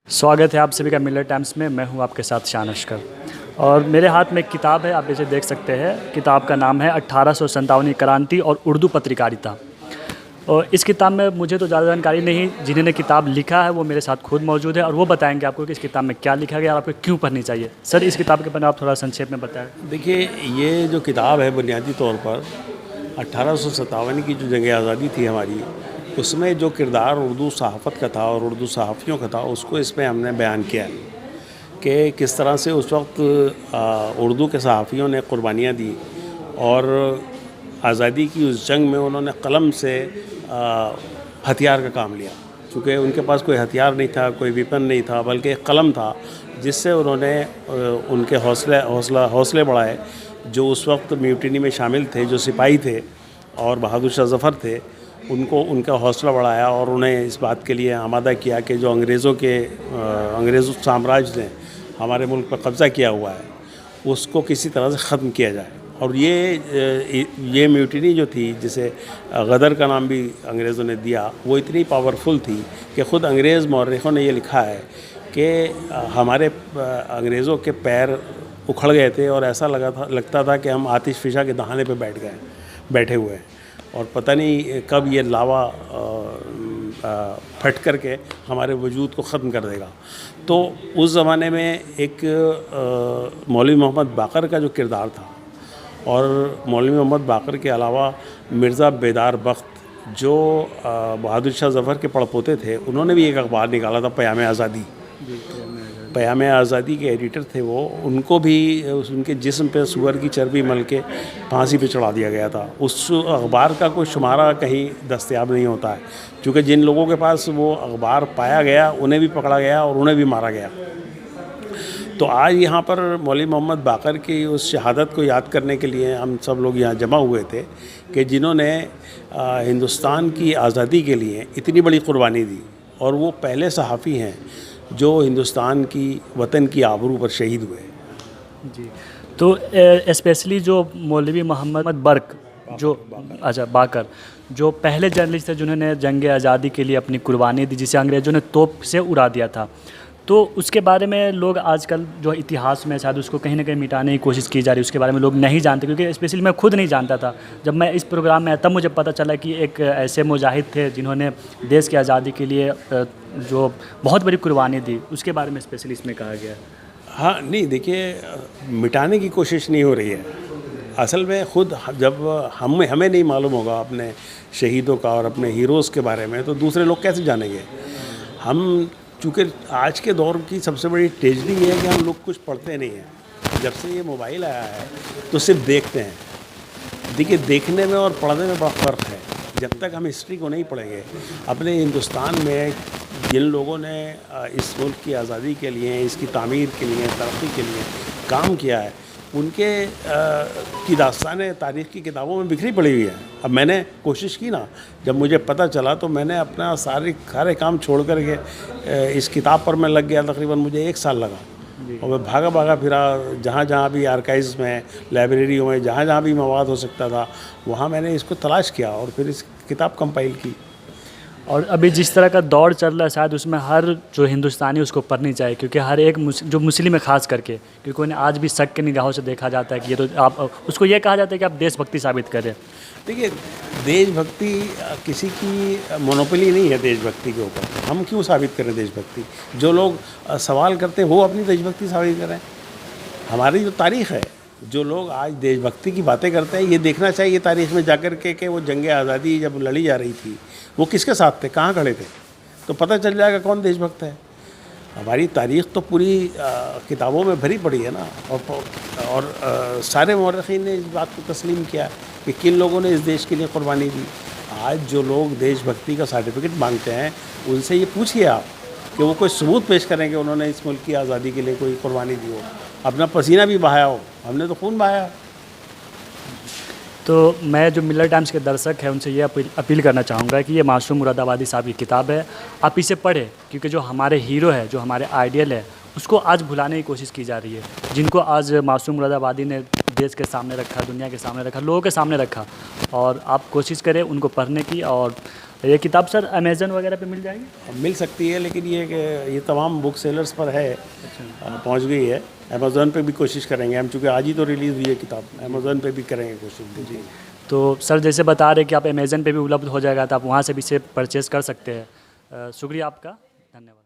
स्वागत है आप सभी का मिलर टाइम्स में। मैं हूं आपके साथ शान अशकर और मेरे हाथ में एक किताब है, आप इसे देख सकते हैं। किताब का नाम है 1857 क्रांति और उर्दू पत्रकारिता। और इस किताब में मुझे तो ज़्यादा जानकारी नहीं, जिन्होंने किताब लिखा है वो मेरे साथ खुद मौजूद है और वो बताएंगे आपको कि इस किताब में क्या लिखा गया और आपको क्यों पढ़नी चाहिए। सर, इस किताब के बारे में आप थोड़ा संक्षेप में बताएं। देखिए, ये जो किताब है बुनियादी तौर पर 1857 की जो जंग आज़ादी थी हमारी, उसमें जो किरदार उर्दू सहाफ़त का था और उर्दू सहाफ़ियों का था, उसको इसमें हमने बयान किया है कि किस तरह से उस वक्त उर्दू के सहाफ़ियों ने कुर्बानियाँ दी और आज़ादी की उस जंग में उन्होंने कलम से हथियार का काम लिया। चूँकि उनके पास कोई हथियार नहीं था, कोई वेपन नहीं था, बल्कि एक कलम था जिससे उन्होंने उनके हौसले बढ़ाए। जो उस वक्त म्यूटिनी में शामिल थे, जो सिपाही थे और बहादुर शाह ज़फ़र थे, उनको उनका हौसला बढ़ाया और उन्हें इस बात के लिए आमादा किया कि जो अंग्रेज़ साम्राज्य ने हमारे मुल्क पर कब्ज़ा किया हुआ है उसको किसी तरह से ख़त्म किया जाए। और ये म्यूटिनी जो थी, जिसे गदर का नाम भी अंग्रेज़ों ने दिया, वो इतनी पावरफुल थी कि ख़ुद अंग्रेज़ मौरख़ों ने ये लिखा है कि हमारे अंग्रेज़ों के पैर उखड़ गए थे और ऐसा लगता था कि हम आतिश फ़िशा के दहाने पे बैठे हुए हैं और पता नहीं कब ये लावा फट करके हमारे वजूद को ख़त्म कर देगा। तो उस ज़माने में एक मौलवी मोहम्मद बाकर का जो किरदार था, और मौलवी मोहम्मद बाकर के अलावा मिर्ज़ा बेदार बख्त जो बहादुर शाह ज़फ़र के पड़पोते थे, उन्होंने भी एक अखबार निकाला था, पैगाम आज़ादी। पैगाम आज़ादी के एडिटर थे वो। उनको भी उनके जिस्म पे सूअर की चर्बी मल के फांसी पे चढ़ा दिया गया था। उस अखबार का कोई शुमारा कहीं दस्तयाब नहीं होता है, क्योंकि जिन लोगों के पास वो अखबार पाया गया उन्हें भी पकड़ा गया और उन्हें भी मारा गया। तो आज यहाँ पर मौलवी मोहम्मद बाकर की उस शहादत को याद करने के लिए हम सब लोग यहाँ जमा हुए थे कि जिन्होंने हिंदुस्तान की आज़ादी के लिए इतनी बड़ी कुर्बानी दी, और वो पहले सहाफ़ी हैं जो हिंदुस्तान की वतन की आबरू पर शहीद हुए। जी, तो स्पेशली जो मौलवी मोहम्मद बाकर जो पहले जर्नलिस्ट थे जिन्होंने जंग आज़ादी के लिए अपनी कुर्बानी दी, जिसे अंग्रेज़ों ने तोप से उड़ा दिया था, तो उसके बारे में लोग आजकल जो इतिहास में शायद उसको कहीं ना कहीं मिटाने की कोशिश की जा रही है, उसके बारे में लोग नहीं जानते। क्योंकि स्पेशली मैं खुद नहीं जानता था। जब मैं इस प्रोग्राम में आया तब मुझे पता चला कि एक ऐसे मुजाहिद थे जिन्होंने देश की आज़ादी के लिए जो बहुत बड़ी कुर्बानी दी, उसके बारे में स्पेशली इसमें कहा गया है। हाँ, नहीं, देखिए, मिटाने की कोशिश नहीं हो रही है। असल में ख़ुद जब हमें नहीं मालूम होगा अपने शहीदों का और अपने हीरोज़ के बारे में, तो दूसरे लोग कैसे जानेंगे। हम चूँकि आज के दौर की सबसे बड़ी ट्रेजेडी ये है कि हम लोग कुछ पढ़ते नहीं हैं। जब से ये मोबाइल आया है तो सिर्फ देखते हैं। देखिए, देखने में और पढ़ने में बड़ा फ़र्क है। जब तक हम हिस्ट्री को नहीं पढ़ेंगे, अपने हिंदुस्तान में जिन लोगों ने इस मुल्क की आज़ादी के लिए, इसकी तामीर के लिए, तरक्की के लिए काम किया है, उनके की दास्तानें तारीख़ की किताबों में बिखरी पड़ी हुई है। अब मैंने कोशिश की ना, जब मुझे पता चला तो मैंने अपना सारे काम छोड़ कर के इस किताब पर मैं लग गया। तकरीबन मुझे 1 साल लगा और मैं भागा फिरा, जहाँ भी आर्काइव्स में, लाइब्रेरियों में, जहाँ भी मवाद हो सकता था, वहाँ मैंने इसको तलाश किया और फिर इस किताब कंपाइल की। और अभी जिस तरह का दौर चल रहा है, शायद उसमें हर जो हिंदुस्तानी उसको पढ़नी चाहिए, क्योंकि हर एक जो मुस्लिम है ख़ास करके, क्योंकि उन्हें आज भी शक की निगाहों से देखा जाता है कि ये तो आप उसको ये कहा जाता है कि आप देशभक्ति साबित करें। देखिए, देशभक्ति किसी की मोनोपोली नहीं है देशभक्ति के ऊपर। हम क्यों साबित करें देशभक्ति? जो लोग सवाल करते हैं वो अपनी देशभक्ति साबित करें। हमारी जो तारीख़ है, जो लोग आज देशभक्ति की बातें करते हैं, ये देखना चाहिए तारीख़ में जाकर के वो जंग आज़ादी जब लड़ी जा रही थी वो किसके साथ थे, कहाँ खड़े थे, तो पता चल जाएगा कौन देशभक्त है। हमारी तारीख़ तो पूरी किताबों में भरी पड़ी है ना, और सारे मौरख़ीन ने इस बात को तस्लीम किया कि किन लोगों ने इस देश के लिए कुर्बानी दी। आज जो लोग देशभक्ति का सर्टिफिकेट मांगते हैं, उनसे ये पूछिए आप कि वो कोई सबूत पेश करें कि उन्होंने इस मुल्क की आज़ादी के लिए कोई कुर्बानी दी हो, अपना पसीना भी बहाया हो। हमने तो खून बहाया। तो मैं जो मिलर टाइम्स के दर्शक हैं उनसे ये अपील करना चाहूँगा कि ये मासूम मुरादाबादी साहब की किताब है, आप इसे पढ़ें, क्योंकि जो हमारे हीरो है, जो हमारे आइडियल है, उसको आज भुलाने की कोशिश की जा रही है, जिनको आज मासूम मुरादाबादी ने देश के सामने रखा, दुनिया के सामने रखा, लोगों के सामने रखा। और आप कोशिश करें उनको पढ़ने की और ये किताब सर अमेज़न वगैरह पे मिल जाएगी? मिल सकती है, लेकिन ये तमाम बुक सेलर्स पर है, पहुंच गई है। अमेज़न पे भी कोशिश करेंगे हम, चूँकि आज ही तो रिलीज़ हुई है किताब, अमेज़न पे भी करेंगे कोशिश। जी। तो सर जैसे बता रहे कि आप अमेज़न पे भी उपलब्ध हो जाएगा, तो आप वहाँ से भी इसे परचेज़ कर सकते हैं। शुक्रिया आपका, धन्यवाद।